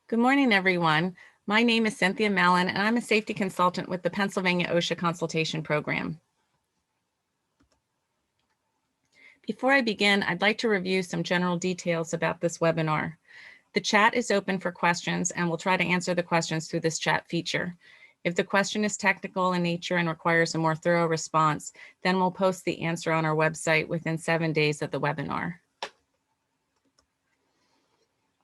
Good morning, everyone. My name is Cynthia Mallon, and I'm a safety consultant with the Pennsylvania OSHA Consultation Program. Before I begin, I'd like to review some general details about this webinar. The chat is open for questions, and we'll try to answer the questions through this chat feature. If the question is technical in nature and requires a more thorough response, then we'll post the answer on our website within 7 days of the webinar.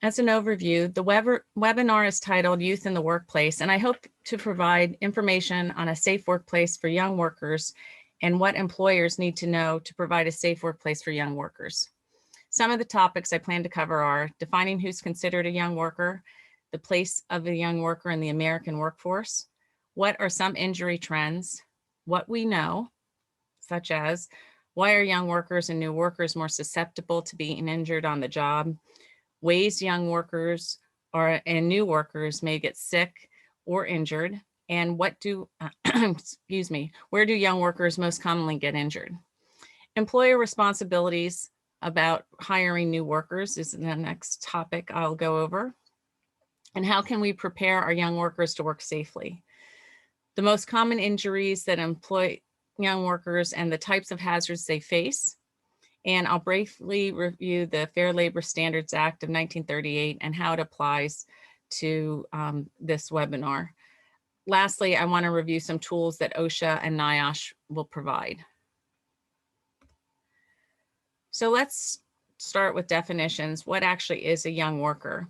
As an overview, the webinar is titled Youth in the Workplace, and I hope to provide information on a safe workplace for young workers and what employers need to know to provide a safe workplace for young workers. Some of the topics I plan to cover are defining who's considered a young worker, the place of a young worker in the American workforce, what are some injury trends, what we know, such as why are young workers and new workers more susceptible to being injured on the job, ways young workers and new workers may get sick or injured, and where do young workers most commonly get injured? Employer responsibilities about hiring new workers is the next topic I'll go over. And how can we prepare our young workers to work safely? The most common injuries that employ young workers and the types of hazards they face. And I'll briefly review the Fair Labor Standards Act of 1938 and how it applies to this webinar. Lastly, I want to review some tools that OSHA and NIOSH will provide. So let's start with definitions. What actually is a young worker?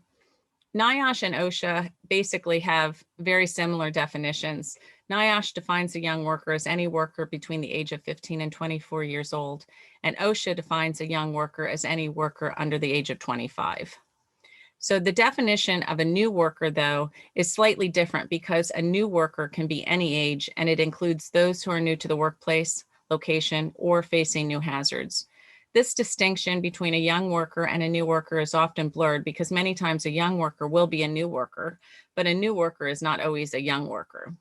NIOSH and OSHA basically have very similar definitions. NIOSH defines a young worker as any worker between the age of 15 and 24 years old, and OSHA defines a young worker as any worker under the age of 25. So the definition of a new worker, though, is slightly different because a new worker can be any age, and it includes those who are new to the workplace, location, or facing new hazards. This distinction between a young worker and a new worker is often blurred because many times a young worker will be a new worker, but a new worker is not always a young worker.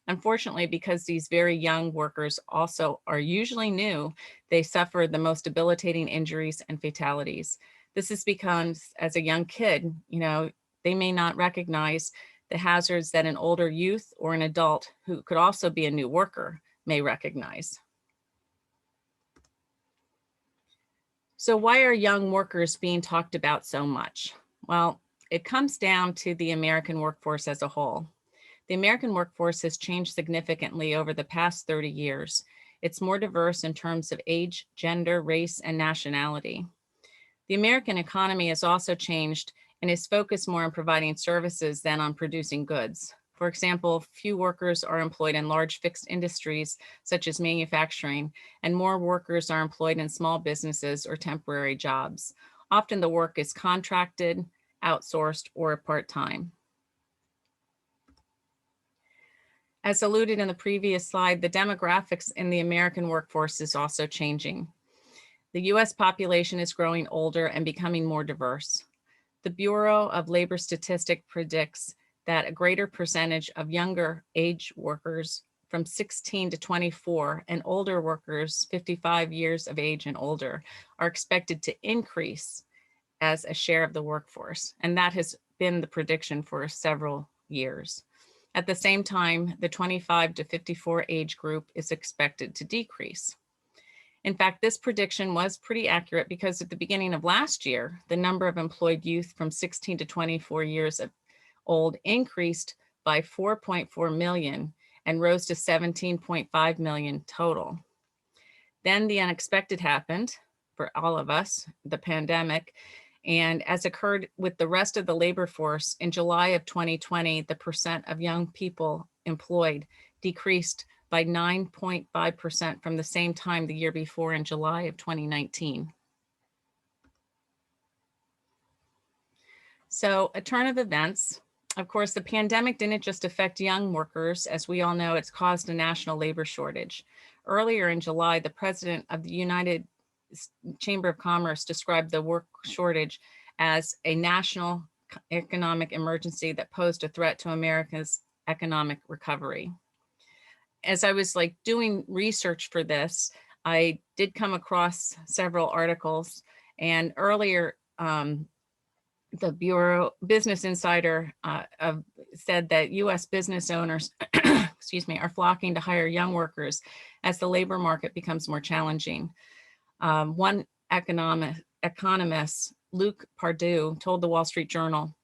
Unfortunately, because these very young workers also are usually new, they suffer the most debilitating injuries and fatalities. This is because as a young kid, they may not recognize the hazards that an older youth or an adult who could also be a new worker may recognize. So why are young workers being talked about so much? Well, it comes down to the American workforce as a whole. The American workforce has changed significantly over the past 30 years. It's more diverse in terms of age, gender, race, and nationality. The American economy has also changed and is focused more on providing services than on producing goods. For example, few workers are employed in large fixed industries such as manufacturing, and more workers are employed in small businesses or temporary jobs. Often the work is contracted, outsourced, or part-time. As alluded in the previous slide, the demographics in the American workforce is also changing. The US population is growing older and becoming more diverse. The Bureau of Labor Statistics predicts that a greater percentage of younger age workers from 16 to 24 and older workers 55 years of age and older are expected to increase as a share of the workforce. And that has been the prediction for several years. At the same time, the 25 to 54 age group is expected to decrease. In fact, this prediction was pretty accurate because at the beginning of last year, the number of employed youth from 16 to 24 years old increased by 4.4 million and rose to 17.5 million total. Then the unexpected happened for all of us, the pandemic, and as occurred with the rest of the labor force, in July of 2020, the percent of young people employed decreased by 9.5% from the same time the year before in July of 2019. So a turn of events. Of course, the pandemic didn't just affect young workers. As we all know, it's caused a national labor shortage. Earlier in July, the president of the United Chamber of Commerce described the work shortage as a national economic emergency that posed a threat to America's economic recovery. As I was doing research for this, I did come across several articles, and earlier the Bureau Business Insider said that U.S. business owners, excuse me, are flocking to hire young workers as the labor market becomes more challenging. One economist, Luke Pardue, told the Wall Street Journal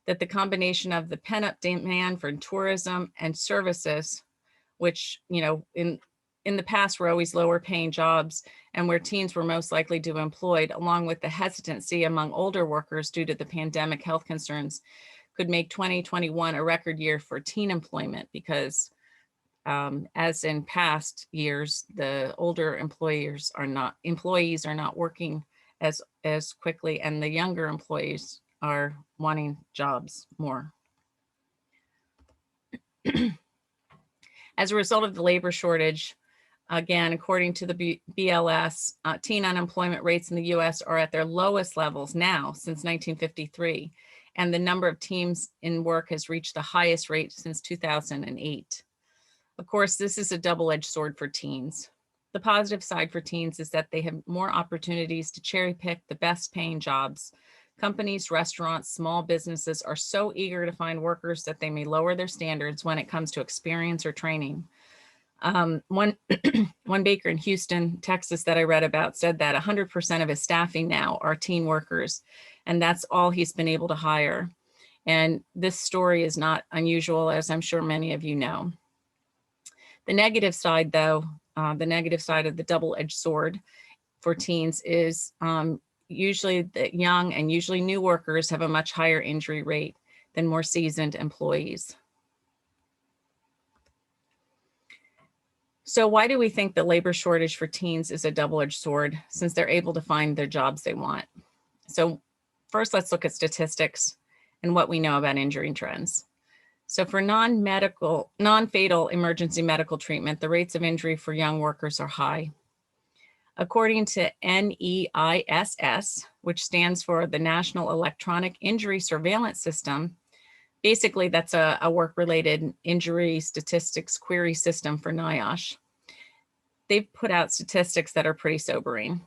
that the combination of the pent-up demand for tourism and services, which, you know, in the past were always lower paying jobs and where teens were most likely to be employed, along with the hesitancy among older workers due to the pandemic health concerns, could make 2021 a record year for teen employment because as in past years, the older employees are not working as quickly, and the younger employees are wanting jobs more. As a result of the labor shortage, again, according to the BLS, teen unemployment rates in the US are at their lowest levels now since 1953, and the number of teens in work has reached the highest rate since 2008. Of course, this is a double-edged sword for teens. The positive side for teens is that they have more opportunities to cherry pick the best paying jobs. Companies, restaurants, small businesses are so eager to find workers that they may lower their standards when it comes to experience or training. One baker in Houston, Texas that I read about said that 100% of his staffing now are teen workers, and that's all he's been able to hire. And this story is not unusual, as I'm sure many of you know. The negative side, though, the negative side of the double-edged sword for teens is usually the young and usually new workers have a much higher injury rate than more seasoned employees. So why do we think the labor shortage for teens is a double-edged sword since they're able to find their jobs they want? So first, let's look at statistics and what we know about injury trends. So for non-fatal emergency medical treatment, the rates of injury for young workers are high. According to NEISS, which stands for the National Electronic Injury Surveillance System, basically that's a work-related injury statistics query system for NIOSH. They've put out statistics that are pretty sobering.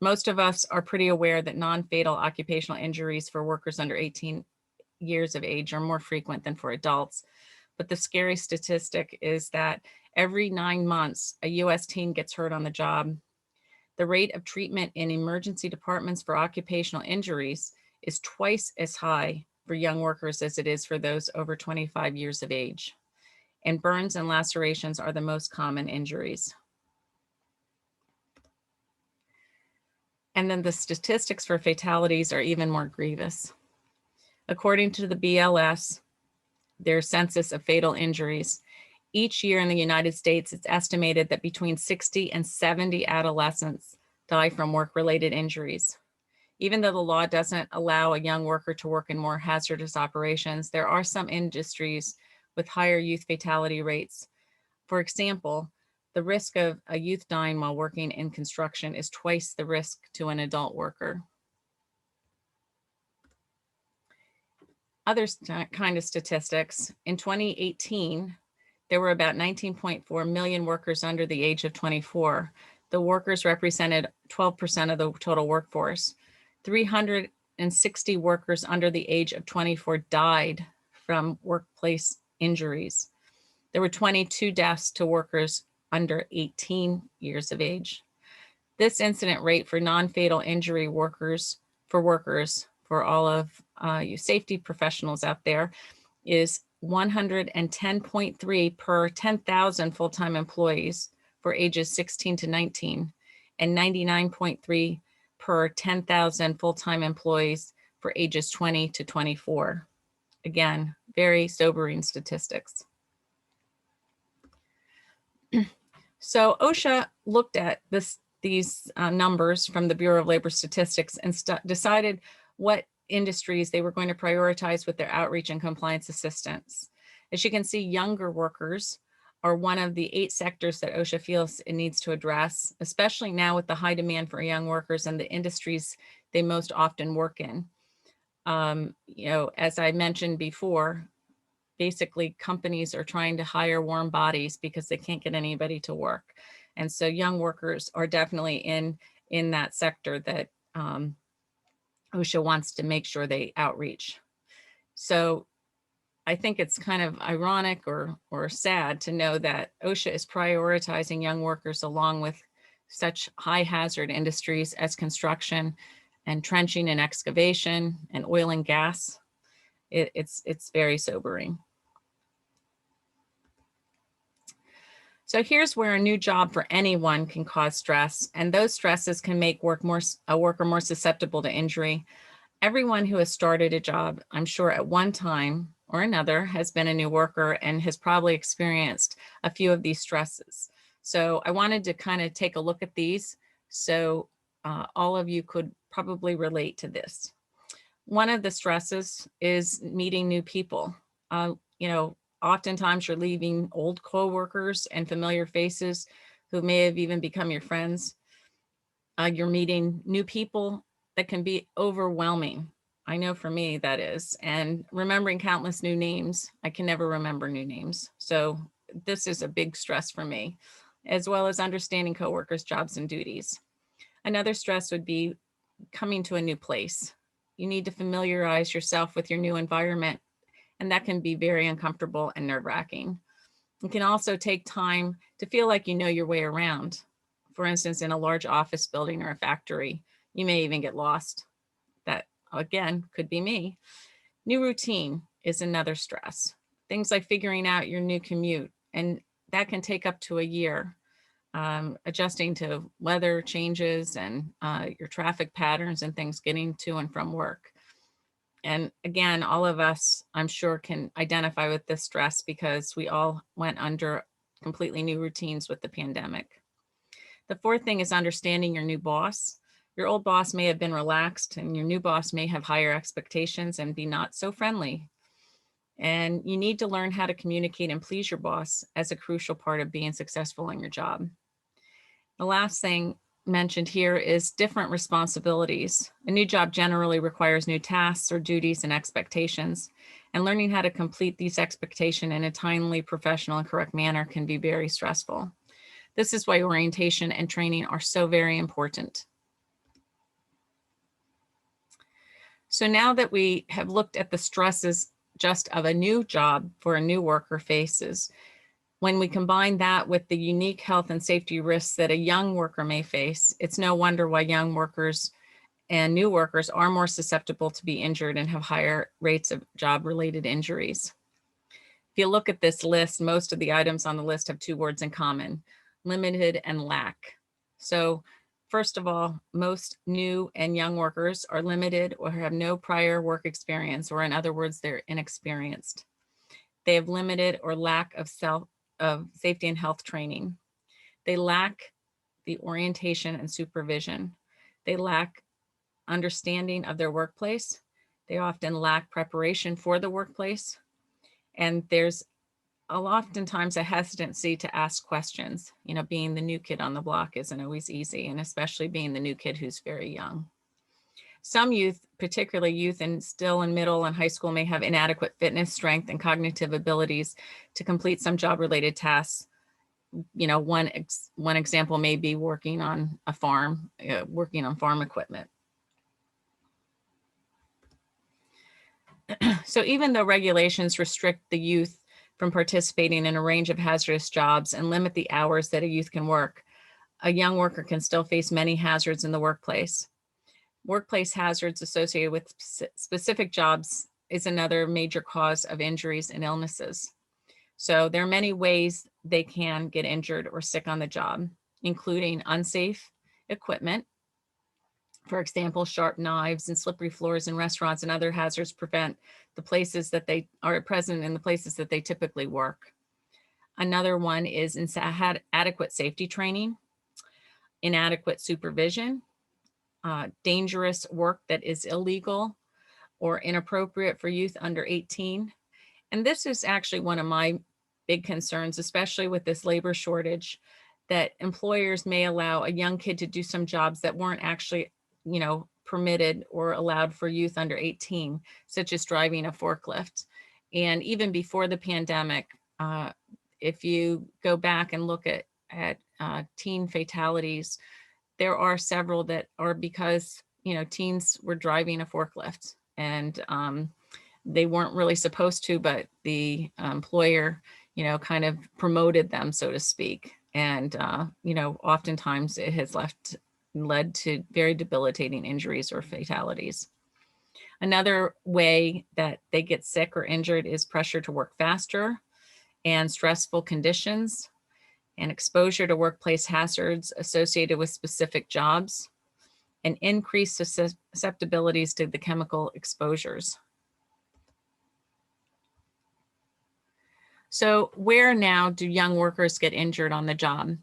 Most of us are pretty aware that non-fatal occupational injuries for workers under 18 years of age are more frequent than for adults. But the scary statistic is that every 9 months, a US teen gets hurt on the job. The rate of treatment in emergency departments for occupational injuries is twice as high for young workers as it is for those over 25 years of age. And burns and lacerations are the most common injuries. And then the statistics for fatalities are even more grievous. According to the BLS, their census of fatal injuries, each year in the United States, it's estimated that between 60 and 70 adolescents die from work-related injuries. Even though the law doesn't allow a young worker to work in more hazardous operations, there are some industries with higher youth fatality rates. For example, the risk of a youth dying while working in construction is twice the risk to an adult worker. Other kind of statistics, in 2018, there were about 19.4 million workers under the age of 24. The workers represented 12% of the total workforce. 360 workers under the age of 24 died from workplace injuries. There were 22 deaths to workers under 18 years of age. This incident rate for non-fatal injury workers, for all of you safety professionals out there, is 110.3 per 10,000 full-time employees for ages 16 to 19, and 99.3 per 10,000 full-time employees for ages 20 to 24. Again, very sobering statistics. So OSHA looked at these numbers from the Bureau of Labor Statistics and decided what industries they were going to prioritize with their outreach and compliance assistance. As you can see, younger workers are one of the 8 sectors that OSHA feels it needs to address, especially now with the high demand for young workers and the industries they most often work in. You know, as I mentioned before, basically companies are trying to hire warm bodies because they can't get anybody to work. And so young workers are definitely in that sector that OSHA wants to make sure they outreach. So I think it's kind of ironic or sad to know that OSHA is prioritizing young workers along with such high hazard industries as construction and trenching and excavation and oil and gas. It's very sobering. So here's where a new job for anyone can cause stress, and those stresses can make a worker more susceptible to injury. Everyone who has started a job, I'm sure at one time or another, has been a new worker and has probably experienced a few of these stresses. So I wanted to kind of take a look at these so all of you could probably relate to this. One of the stresses is meeting new people. You know, oftentimes you're leaving old coworkers and familiar faces who may have even become your friends. You're meeting new people that can be overwhelming. I know for me that is. And remembering countless new names, I can never remember new names. So this is a big stress for me, as well as understanding coworkers' jobs and duties. Another stress would be coming to a new place. You need to familiarize yourself with your new environment, and that can be very uncomfortable and nerve-wracking. It can also take time to feel like you know your way around. For instance, in a large office building or a factory, you may even get lost. That, again, could be me. New routine is another stress. Things like figuring out your new commute, and that can take up to a year. Adjusting to weather changes and your traffic patterns and things getting to and from work. And again, all of us, I'm sure, can identify with this stress because we all went under completely new routines with the pandemic. The fourth thing is understanding your new boss. Your old boss may have been relaxed and your new boss may have higher expectations and be not so friendly. And you need to learn how to communicate and please your boss as a crucial part of being successful in your job. The last thing mentioned here is different responsibilities. A new job generally requires new tasks or duties and expectations, and learning how to complete these expectations in a timely, professional, and correct manner can be very stressful. This is why orientation and training are so very important. So now that we have looked at the stresses just of a new job for a new worker faces, when we combine that with the unique health and safety risks that a young worker may face, it's no wonder why young workers and new workers are more susceptible to be injured and have higher rates of job-related injuries. If you look at this list, most of the items on the list have two words in common: limited and lack. So first of all, most new and young workers are limited or have no prior work experience, or in other words, they're inexperienced. They have limited or lack of safety and health training. They lack the orientation and supervision. They lack understanding of their workplace. They often lack preparation for the workplace. And there's oftentimes a hesitancy to ask questions. You know, being the new kid on the block isn't always easy, and especially being the new kid who's very young. Some youth, particularly youth and still in middle and high school, may have inadequate fitness, strength, and cognitive abilities to complete some job-related tasks. You know, one example may be working on a farm, working on farm equipment. So even though regulations restrict the youth from participating in a range of hazardous jobs and limit the hours that a youth can work, a young worker can still face many hazards in the workplace. Workplace hazards associated with specific jobs is another major cause of injuries and illnesses. So there are many ways they can get injured or sick on the job, including unsafe equipment. For example, sharp knives and slippery floors in restaurants and other hazards prevent the places that they are present in the places that they typically work. Another one is inadequate safety training, inadequate supervision, dangerous work that is illegal or inappropriate for youth under 18. And this is actually one of my big concerns, especially with this labor shortage, that employers may allow a young kid to do some jobs that weren't actually, you know, permitted or allowed for youth under 18, such as driving a forklift. And even before the pandemic, if you go back and look at teen fatalities, there are several that are because teens were driving a forklift, and they weren't really supposed to, but the employer, kind of promoted them, so to speak. And, oftentimes it has led to very debilitating injuries or fatalities. Another way that they get sick or injured is pressure to work faster and stressful conditions and exposure to workplace hazards associated with specific jobs and increased susceptibilities to the chemical exposures. So where now do young workers get injured on the job?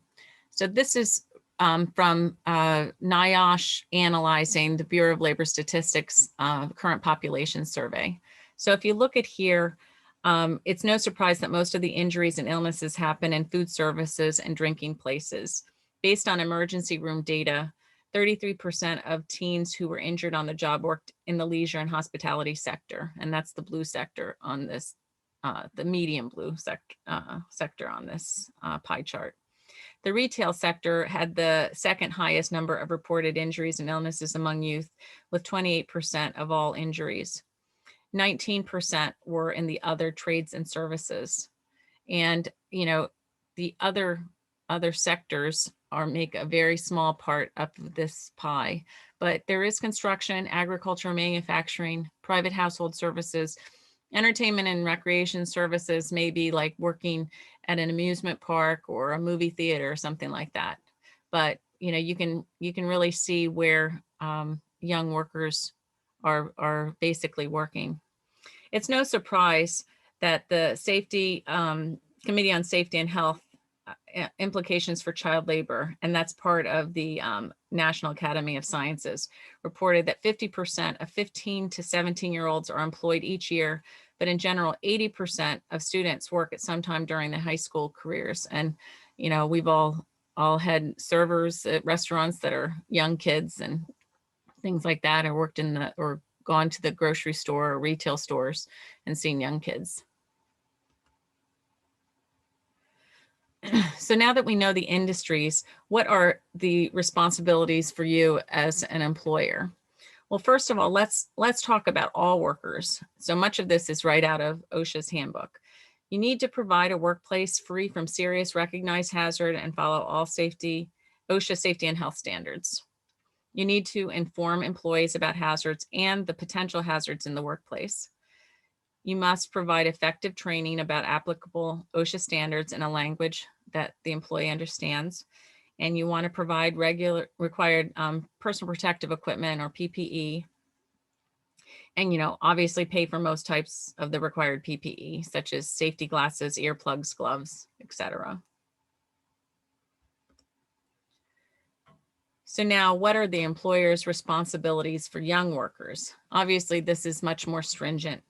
So this is from NIOSH analyzing the Bureau of Labor Statistics current population survey. So if you look at here, it's no surprise that most of the injuries and illnesses happen in food services and drinking places. Based on emergency room data, 33% of teens who were injured on the job worked in the leisure and hospitality sector, and that's the blue sector on this, the medium blue sector on this pie chart. The retail sector had the second highest number of reported injuries and illnesses among youth, with 28% of all injuries. 19% were in the other trades and services. And, the other sectors make a very small part of this pie, but there is construction, agriculture, manufacturing, private household services, entertainment and recreation services, maybe like working at an amusement park or a movie theater or something like that. But, you can really see where young workers are basically working. It's no surprise that the Safety Committee on Safety and Health implications for child labor, and that's part of the National Academy of Sciences, reported that 50% of 15 to 17-year-olds are employed each year, but in general, 80% of students work at some time during their high school careers. And, we've all had servers at restaurants that are young kids and things like that, or worked in or gone to the grocery store or retail stores and seen young kids. So now that we know the industries, what are the responsibilities for you as an employer? Well, first of all, let's talk about all workers. So much of this is right out of OSHA's handbook. You need to provide a workplace free from serious recognized hazard and follow all OSHA safety and health standards. You need to inform employees about hazards and the potential hazards in the workplace. You must provide effective training about applicable OSHA standards in a language that the employee understands. And you want to provide required personal protective equipment or PPE. And, obviously pay for most types of the required PPE, such as safety glasses, earplugs, gloves, etc. So now, what are the employer's responsibilities for young workers? Obviously, this is much more stringent.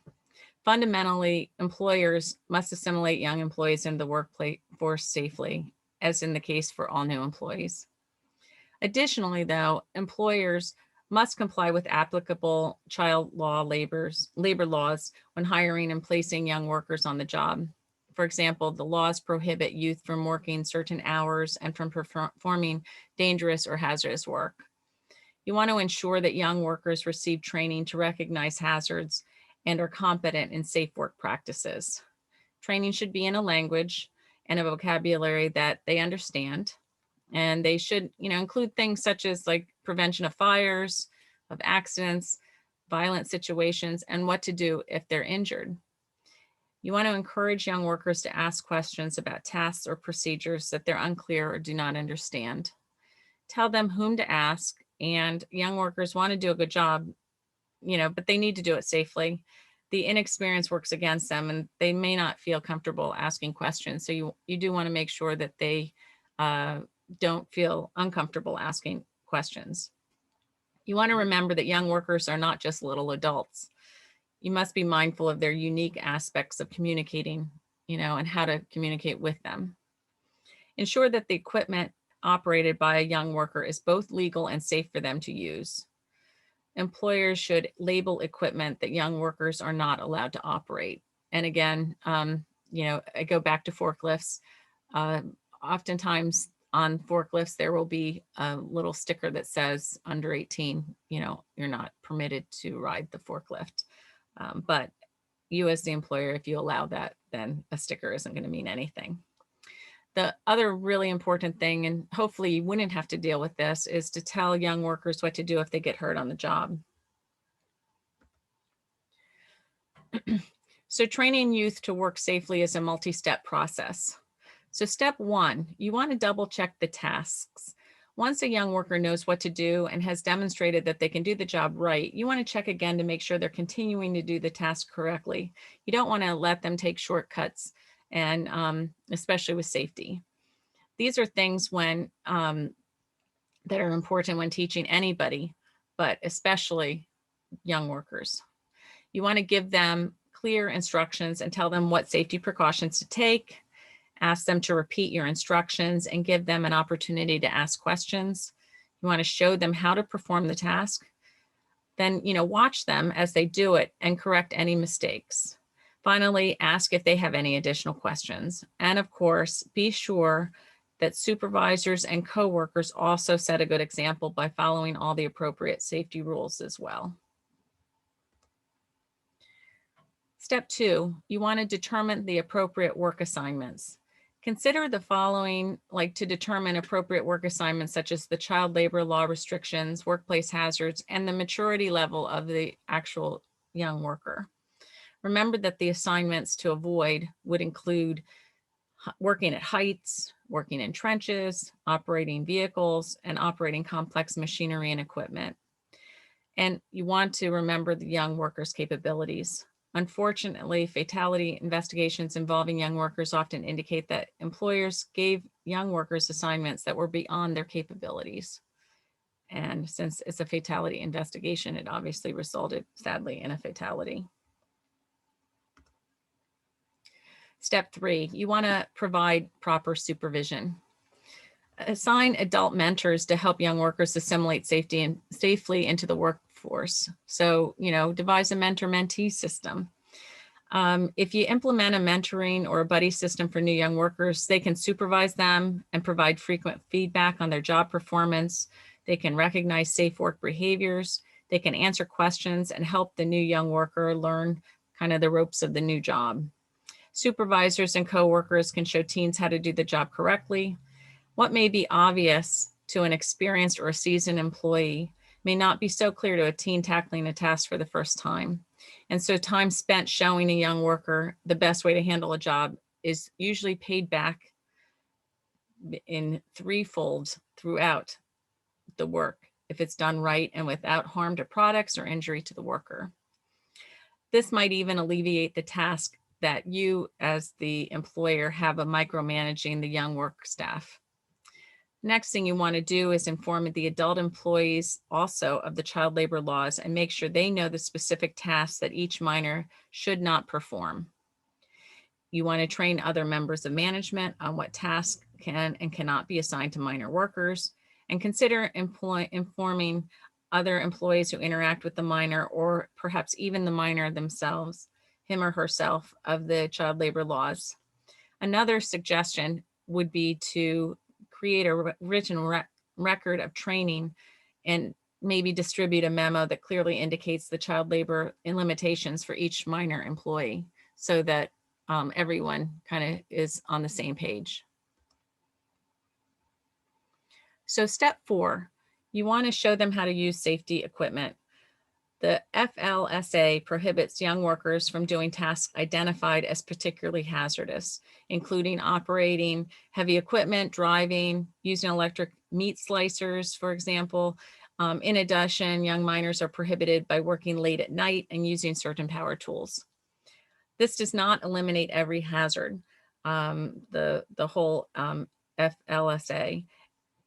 Fundamentally, employers must assimilate young employees into the workforce safely, as in the case for all new employees. Additionally, though, employers must comply with applicable child labor laws when hiring and placing young workers on the job. For example, the laws prohibit youth from working certain hours and from performing dangerous or hazardous work. You want to ensure that young workers receive training to recognize hazards and are competent in safe work practices. Training should be in a language and a vocabulary that they understand. And they should, include things such as like prevention of fires, of accidents, violent situations, and what to do if they're injured. You want to encourage young workers to ask questions about tasks or procedures that they're unclear or do not understand. Tell them whom to ask, and young workers want to do a good job, but they need to do it safely. The inexperience works against them, and they may not feel comfortable asking questions. So you do want to make sure that they don't feel uncomfortable asking questions. You want to remember that young workers are not just little adults. You must be mindful of their unique aspects of communicating, and how to communicate with them. Ensure that the equipment operated by a young worker is both legal and safe for them to use. Employers should label equipment that young workers are not allowed to operate. And again, I go back to forklifts. Oftentimes on forklifts, there will be a little sticker that says under 18, you're not permitted to ride the forklift. But you as the employer, if you allow that, then a sticker isn't going to mean anything. The other really important thing, and hopefully you wouldn't have to deal with this, is to tell young workers what to do if they get hurt on the job. So training youth to work safely is a multi-step process. So step one, you want to double check the tasks. Once a young worker knows what to do and has demonstrated that they can do the job right, you want to check again to make sure they're continuing to do the task correctly. You don't want to let them take shortcuts, and especially with safety. These are things that are important when teaching anybody, but especially young workers. You want to give them clear instructions and tell them what safety precautions to take. Ask them to repeat your instructions and give them an opportunity to ask questions. You want to show them how to perform the task. Then, watch them as they do it and correct any mistakes. Finally, ask if they have any additional questions. And of course, be sure that supervisors and coworkers also set a good example by following all the appropriate safety rules as well. Step two, you want to determine the appropriate work assignments. Consider the following, to determine appropriate work assignments, such as the child labor law restrictions, workplace hazards, and the maturity level of the actual young worker. Remember that the assignments to avoid would include working at heights, working in trenches, operating vehicles, and operating complex machinery and equipment. And you want to remember the young worker's capabilities. Unfortunately, fatality investigations involving young workers often indicate that employers gave young workers assignments that were beyond their capabilities. And since it's a fatality investigation, it obviously resulted, sadly, in a fatality. Step three, you want to provide proper supervision. Assign adult mentors to help young workers assimilate safely into the workforce. So, devise a mentor-mentee system. If you implement a mentoring or a buddy system for new young workers, they can supervise them and provide frequent feedback on their job performance. They can recognize safe work behaviors. They can answer questions and help the new young worker learn kind of the ropes of the new job. Supervisors and coworkers can show teens how to do the job correctly. What may be obvious to an experienced or a seasoned employee may not be so clear to a teen tackling a task for the first time. And so time spent showing a young worker the best way to handle a job is usually paid back in threefold throughout the work if it's done right and without harm to products or injury to the worker. This might even alleviate the task that you as the employer have of micromanaging the young work staff. Next thing you want to do is inform the adult employees also of the child labor laws and make sure they know the specific tasks that each minor should not perform. You want to train other members of management on what tasks can and cannot be assigned to minor workers, and consider informing other employees who interact with the minor, or perhaps even the minor themselves, him or herself, of the child labor laws. Another suggestion would be to create a written record of training and maybe distribute a memo that clearly indicates the child labor and limitations for each minor employee, so that everyone kind of is on the same page. So step four, you want to show them how to use safety equipment. The FLSA prohibits young workers from doing tasks identified as particularly hazardous, including operating heavy equipment, driving, using electric meat slicers, for example. In addition, young minors are prohibited by working late at night and using certain power tools. This does not eliminate every hazard, the whole FLSA.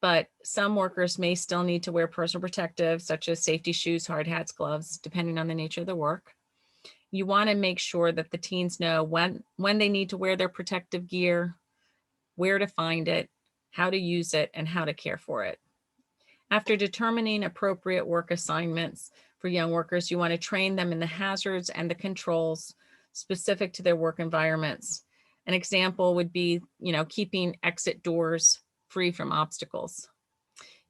But some workers may still need to wear personal protectives, such as safety shoes, hard hats, gloves, depending on the nature of the work. You want to make sure that the teens know when they need to wear their protective gear, where to find it, how to use it, and how to care for it. After determining appropriate work assignments for young workers, you want to train them in the hazards and the controls specific to their work environments. An example would be, keeping exit doors free from obstacles.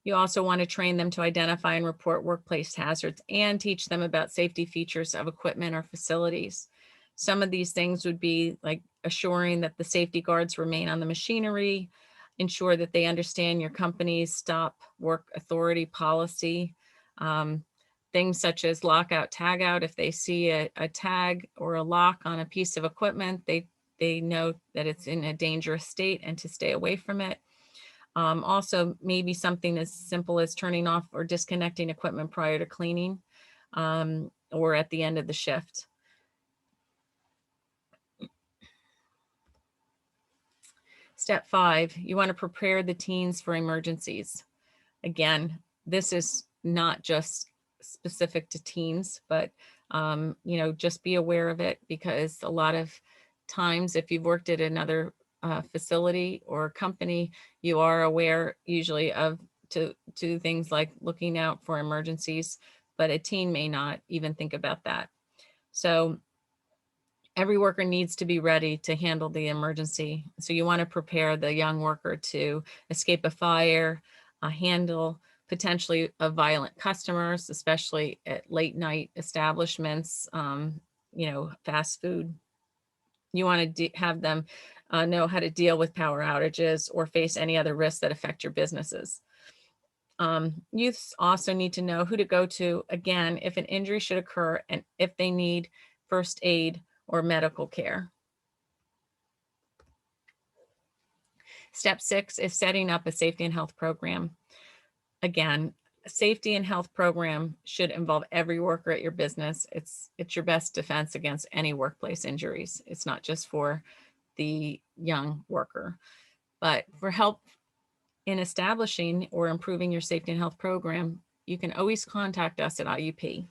You also want to train them to identify and report workplace hazards and teach them about safety features of equipment or facilities. Some of these things would be like assuring that the safety guards remain on the machinery, ensure that they understand your company's stop work authority policy, things such as lockout, tagout. If they see a tag or a lock on a piece of equipment, they know that it's in a dangerous state and to stay away from it. Also, maybe something as simple as turning off or disconnecting equipment prior to cleaning or at the end of the shift. Step 5, you want to prepare the teens for emergencies. Again, this is not just specific to teens, but just be aware of it, because a lot of times if you've worked at another facility or company, you are aware usually of to things like looking out for emergencies, but a teen may not even think about that. So every worker needs to be ready to handle the emergency. So you want to prepare the young worker to escape a fire, handle potentially violent customers, especially at late night establishments, fast food. You want to have them know how to deal with power outages or face any other risks that affect your businesses. Youths also need to know who to go to, again, if an injury should occur and if they need first aid or medical care. Step 6 is setting up a safety and health program. Again, a safety and health program should involve every worker at your business. It's your best defense against any workplace injuries. It's not just for the young worker, but for help in establishing or improving your safety and health program, you can always contact us at IUP.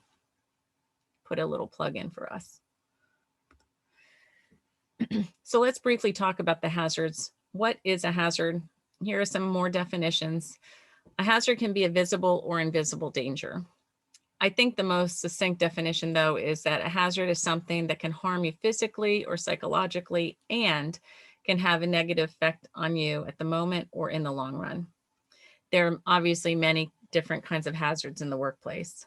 Put a little plug in for us. So let's briefly talk about the hazards. What is a hazard? Here are some more definitions. A hazard can be a visible or invisible danger. I think the most succinct definition, though, is that a hazard is something that can harm you physically or psychologically and can have a negative effect on you at the moment or in the long run. There are obviously many different kinds of hazards in the workplace.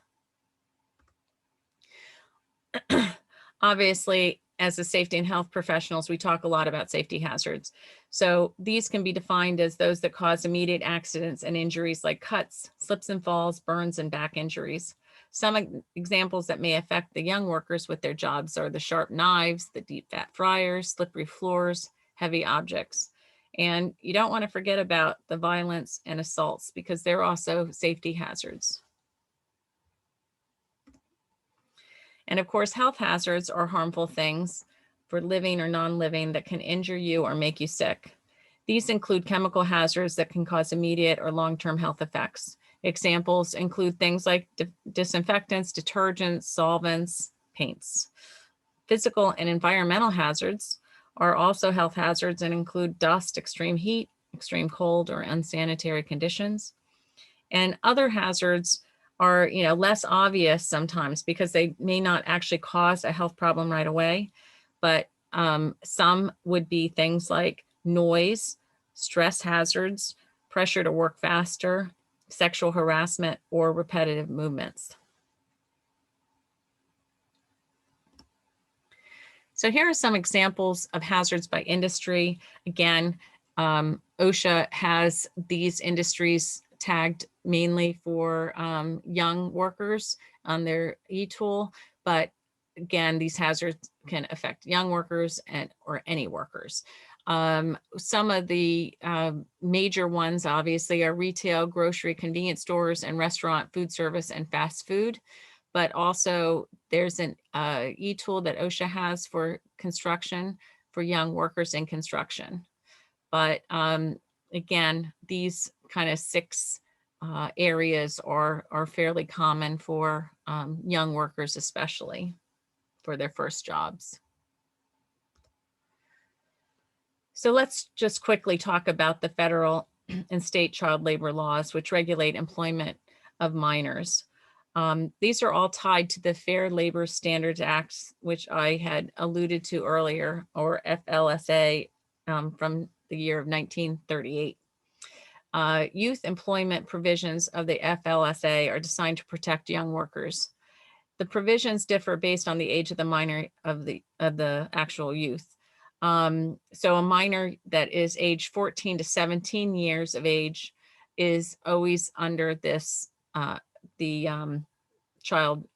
Obviously, as a safety and health professionals, we talk a lot about safety hazards. So these can be defined as those that cause immediate accidents and injuries like cuts, slips and falls, burns, and back injuries. Some examples that may affect the young workers with their jobs are the sharp knives, the deep fat fryers, slippery floors, heavy objects. And you don't want to forget about the violence and assaults, because they're also safety hazards. And of course, health hazards are harmful things for living or non-living that can injure you or make you sick. These include chemical hazards that can cause immediate or long-term health effects. Examples include things like disinfectants, detergents, solvents, paints. Physical and environmental hazards are also health hazards and include dust, extreme heat, extreme cold, or unsanitary conditions. And other hazards are less obvious sometimes because they may not actually cause a health problem right away, but some would be things like noise, stress hazards, pressure to work faster, sexual harassment, or repetitive movements. So here are some examples of hazards by industry. Again, OSHA has these industries tagged mainly for young workers on their eTool, but again, these hazards can affect young workers or any workers. Some of the major ones obviously are retail, grocery, convenience stores, and restaurant, food service, and fast food. But also there's an eTool that OSHA has for construction, for young workers in construction. But again, these kind of 6 areas are fairly common for young workers, especially for their first jobs. So let's just quickly talk about the federal and state child labor laws, which regulate employment of minors. These are all tied to the Fair Labor Standards Act, which I had alluded to earlier, or FLSA, from the year of 1938. Youth employment provisions of the FLSA are designed to protect young workers. The provisions differ based on the age of the minor of the actual youth. So a minor that is age 14 to 17 years of age is always under this, child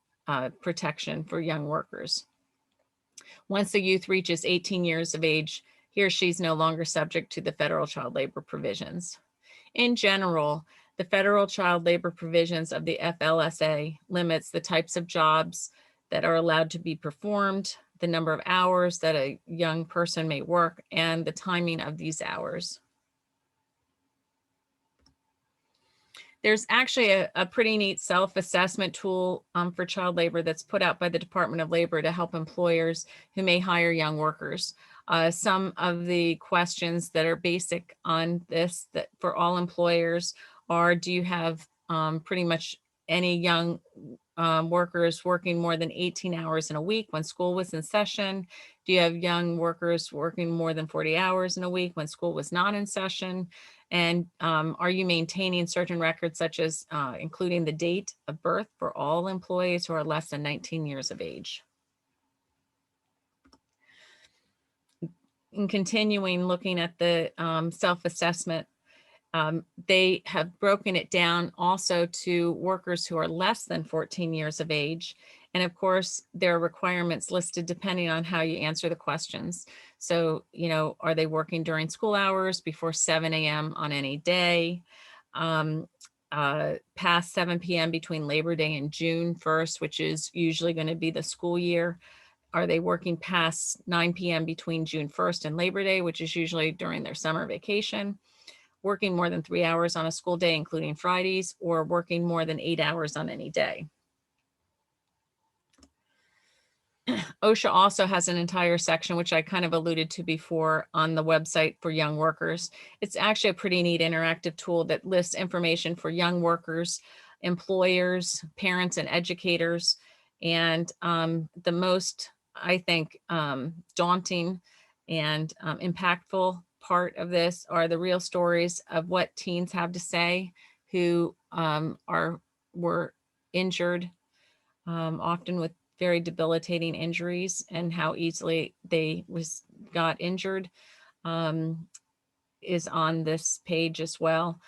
protection for young workers. Once the youth reaches 18 years of age, he or she is no longer subject to the federal child labor provisions. In general, the federal child labor provisions of the FLSA limits the types of jobs that are allowed to be performed, the number of hours that a young person may work, and the timing of these hours. There's actually a pretty neat self-assessment tool for child labor that's put out by the Department of Labor to help employers who may hire young workers. Some of the questions that are basic on this that for all employers are, do you have pretty much any young workers working more than 18 hours in a week when school was in session? Do you have young workers working more than 40 hours in a week when school was not in session? And are you maintaining certain records such as including the date of birth for all employees who are less than 19 years of age? In continuing looking at the self-assessment, they have broken it down also to workers who are less than 14 years of age. And of course, there are requirements listed depending on how you answer the questions. So, are they working during school hours before 7 a.m. on any day? Past 7 p.m. between Labor Day and June 1st, which is usually going to be the school year. Are they working past 9 p.m. between June 1st and Labor Day, which is usually during their summer vacation? Working more than 3 hours on a school day, including Fridays, or working more than 8 hours on any day. OSHA also has an entire section, which I kind of alluded to before, on the website for young workers. It's actually a pretty neat interactive tool that lists information for young workers, employers, parents, and educators. And the most, I think, daunting and impactful part of this are the real stories of what teens have to say who were injured, often with very debilitating injuries, and how easily they got injured is on this page as well.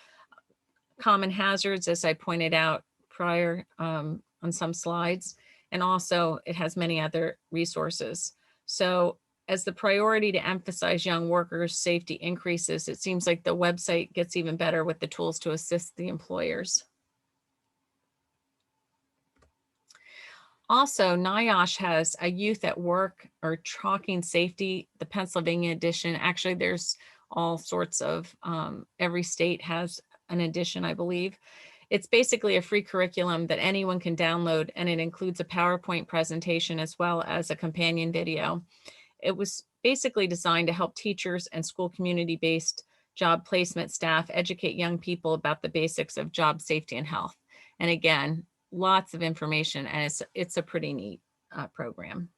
Common hazards, as I pointed out prior on some slides, and also it has many other resources. So as the priority to emphasize young workers' safety increases, it seems like the website gets even better with the tools to assist the employers. Also, NIOSH has a youth at work or talking safety, the Pennsylvania edition. Actually, there's all sorts of, every state has an edition, I believe. It's basically a free curriculum that anyone can download, and it includes a PowerPoint presentation as well as a companion video. It was basically designed to help teachers and school community-based job placement staff educate young people about the basics of job safety and health. And again, lots of information, and it's a pretty neat program.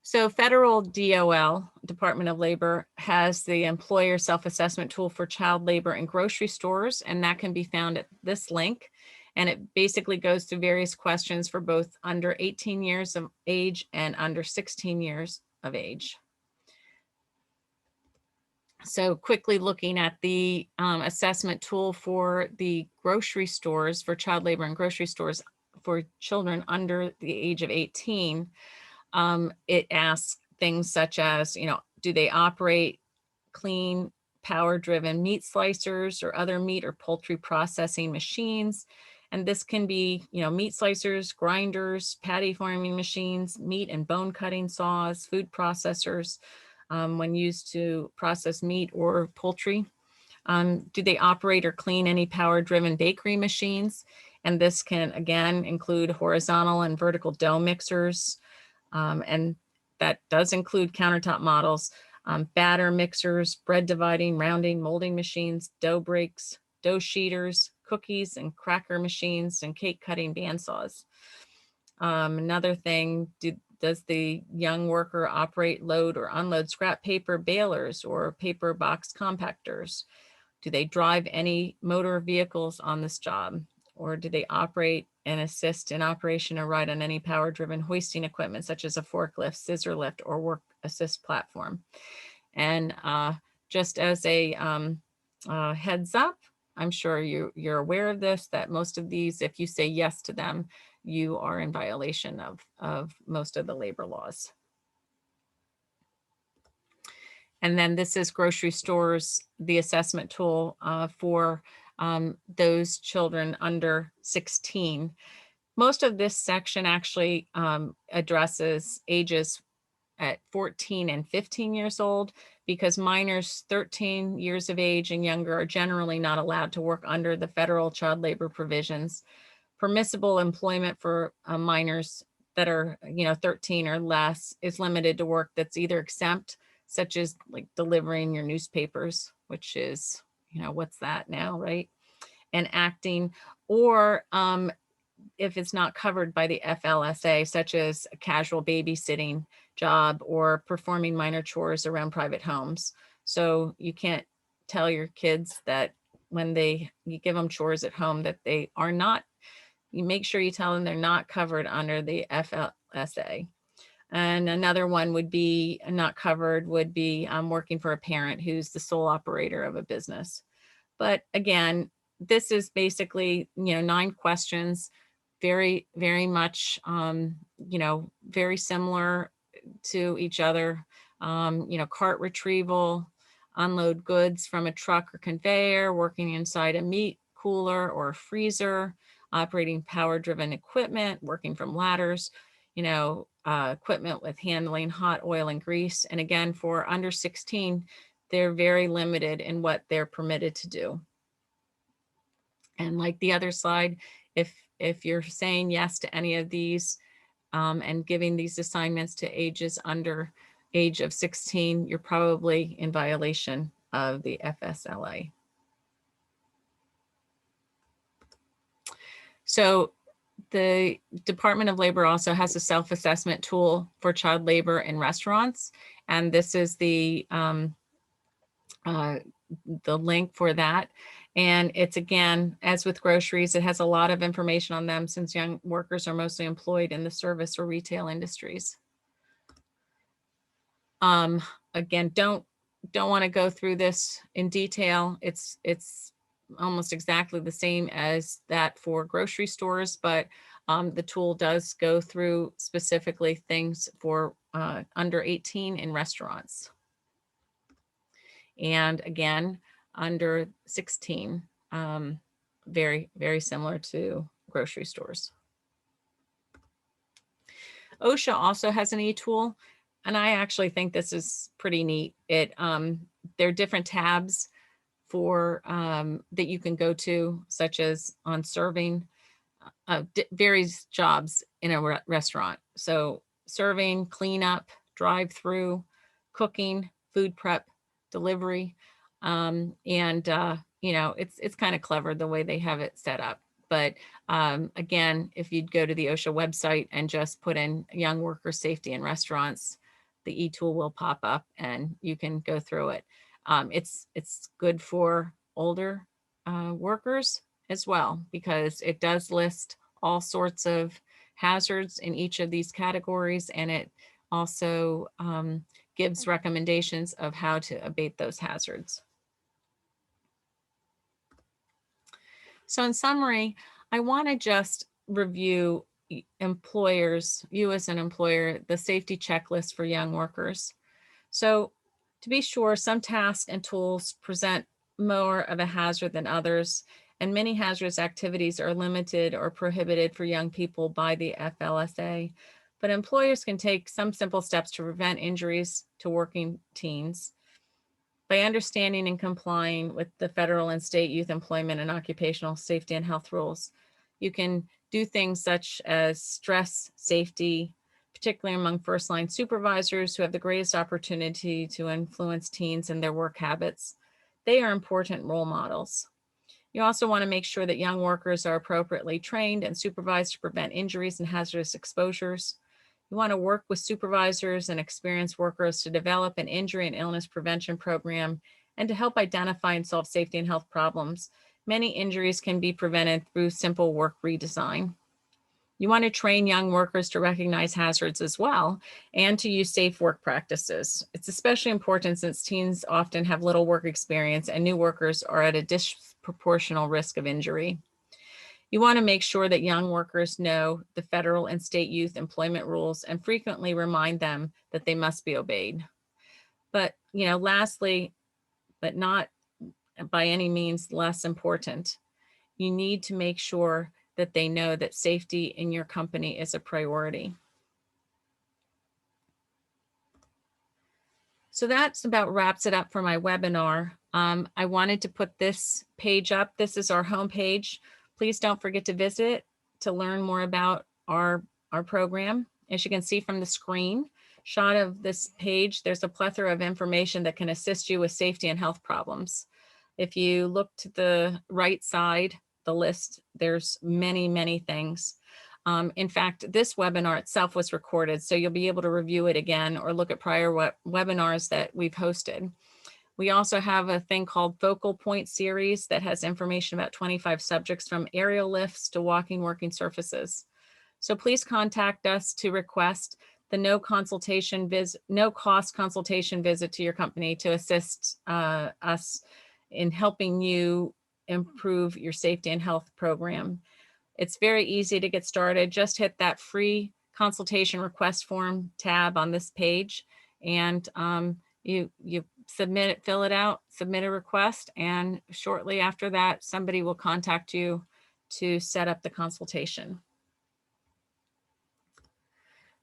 So federal DOL, Department of Labor, has the employer self-assessment tool for child labor in grocery stores, and that can be found at this link. And it basically goes through various questions for both under 18 years of age and under 16 years of age. So quickly looking at the assessment tool for the grocery stores, for child labor in grocery stores for children under the age of 18, it asks things such as, do they operate clean, power-driven meat slicers or other meat or poultry processing machines? And this can be, meat slicers, grinders, patty farming machines, meat and bone cutting saws, food processors, when used to process meat or poultry. Do they operate or clean any power-driven bakery machines? And this can, again, include horizontal and vertical dough mixers. And that does include countertop models, batter mixers, bread dividing, rounding, molding machines, dough breaks, dough sheeters, cookies and cracker machines, and cake cutting bandsaws. Another thing, do Does the young worker operate, load, or unload scrap paper balers or paper box compactors? Do they drive any motor vehicles on this job? Or do they operate and assist in operation or ride on any power-driven hoisting equipment, such as a forklift, scissor lift, or work assist platform? And just as a heads up, I'm sure you're aware of this, that most of these, if you say yes to them, you are in violation of most of the labor laws. And then this is grocery stores, the assessment tool for those children under 16. Most of this section actually addresses ages at 14 and 15 years old, because minors 13 years of age and younger are generally not allowed to work under the federal child labor provisions. Permissible employment for minors that are 13 or less is limited to work that's either exempt, such as like delivering your newspapers, which is, what's that now, right? And acting, or if it's not covered by the FLSA, such as a casual babysitting job or performing minor chores around private homes. So you can't tell your kids that when you give them chores at home that they are not, you make sure you tell them they're not covered under the FLSA. And another one would be not covered would be working for a parent who's the sole operator of a business. But again, this is basically, 9 questions, very, very much, very similar to each other. Cart retrieval, unload goods from a truck or conveyor, working inside a meat cooler or a freezer, operating power-driven equipment, working from ladders, equipment with handling hot oil and grease. And again, for under 16, they're very limited in what they're permitted to do. And like the other slide, if you're saying yes to any of these and giving these assignments to ages under age of 16, you're probably in violation of the FSLA. So the Department of Labor also has a self-assessment tool for child labor in restaurants. And this is the link for that. And it's, again, as with groceries, it has a lot of information on them since young workers are mostly employed in the service or retail industries. Again, don't want to go through this in detail. It's almost exactly the same as that for grocery stores, but the tool does go through specifically things for under 18 in restaurants. And again, under 16, very, very similar to grocery stores. OSHA also has an eTool, and I actually think this is pretty neat. There are different tabs for that you can go to, such as on serving various jobs in a restaurant. So serving, cleanup, drive-through, cooking, food prep, delivery, it's kind of clever the way they have it set up. But again, if you'd go to the OSHA website and just put in young worker safety in restaurants, the eTool will pop up and you can go through it. It's good for older workers as well, because it does list all sorts of hazards in each of these categories, and it also gives recommendations of how to abate those hazards. So in summary, I want to just review employers, you as an employer, the safety checklist for young workers. So to be sure, some tasks and tools present more of a hazard than others, and many hazardous activities are limited or prohibited for young people by the FLSA. But employers can take some simple steps to prevent injuries to working teens. By understanding and complying with the federal and state youth employment and occupational safety and health rules, you can do things such as stress safety, particularly among first-line supervisors who have the greatest opportunity to influence teens and their work habits. They are important role models. You also want to make sure that young workers are appropriately trained and supervised to prevent injuries and hazardous exposures. You want to work with supervisors and experienced workers to develop an injury and illness prevention program and to help identify and solve safety and health problems. Many injuries can be prevented through simple work redesign. You want to train young workers to recognize hazards as well and to use safe work practices. It's especially important since teens often have little work experience and new workers are at a disproportional risk of injury. You want to make sure that young workers know the federal and state youth employment rules and frequently remind them that they must be obeyed. But, lastly, but not by any means less important, you need to make sure that they know that safety in your company is a priority. So that's about wraps it up for my webinar. I wanted to put this page up. This is our homepage. Please don't forget to visit to learn more about our program. As you can see from the screen shot of this page, there's a plethora of information that can assist you with safety and health problems. If you look to the right side, the list, there's many, many things. In fact, this webinar itself was recorded, so you'll be able to review it again or look at prior webinars that we've hosted. We also have a thing called Focal Point Series that has information about 25 subjects from aerial lifts to walking working surfaces. So please contact us to request the no cost consultation visit to your company to assist us in helping you improve your safety and health program. It's very easy to get started. Just hit that free consultation request form tab on this page, and you submit it, fill it out, submit a request, and shortly after that, somebody will contact you to set up the consultation.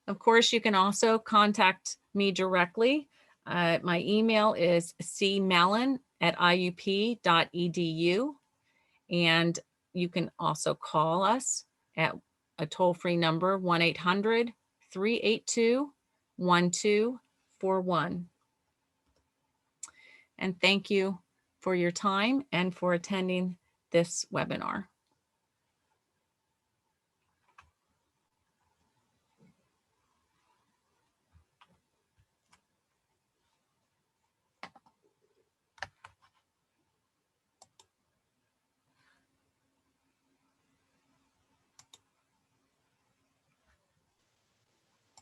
Of course, you can also contact me directly. My email is cmallon@iup.edu, and you can also call us at a toll-free number, 1-800-382-1241. And thank you for your time and for attending this webinar.